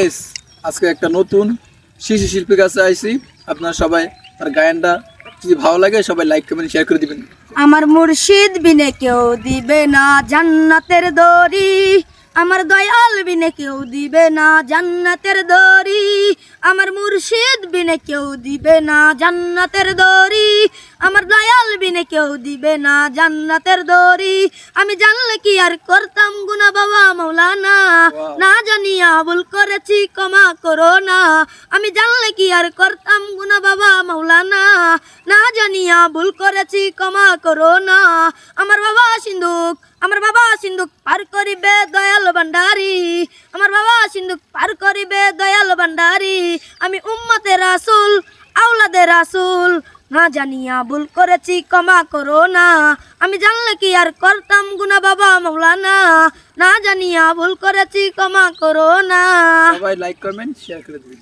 S আজকে একটা নতুন শিশু শিল্পীর কাছে আইছি। আপনারা সবাই তার গায়নটা যদি ভালো লাগে সবাই লাইক কমেন্ট শেয়ার করে দিবেন। আমার মুর্শিদ বিনে কেউ দিবে না জান্নাতের দড়ি, আমার দয়াল বিনে কেউ দিবে না জান্নাতের দড়ি, আমার মুর্শিদ বিনে কেউ দিবে না জান্নাতের দড়ি, আমার দয়াল বিনে কেউ দিবে না জান্নাতের দড়ি। আমি জানলে কি আর করতাম গুনাহ বাবা মাওলানা, না জানিয়া ভুল করেছি ক্ষমা করো না। আমি জানলে কি আর করতাম গুনাহ বাবা মাওলানা, না জানিয়া ভুল করেছি ক্ষমা করো না। আমার বাবা সিন্ধুক পার করিবে দয়াল ভান্ডারি, আমার বাবা সিন্ধুক পার করিবে দয়াল ভান্ডারি। আমি উম্মতে রাসূল আওলাদে রাসূল, না জানিয়া ভুল করেছি ক্ষমা করো না। আমি জানলে কি আর করতাম গুনাহ বাবা মাওলানা, না জানিয়া ভুল করেছি ক্ষমা করো না। সবাই লাইক কমেন্ট শেয়ার করে দিবেন।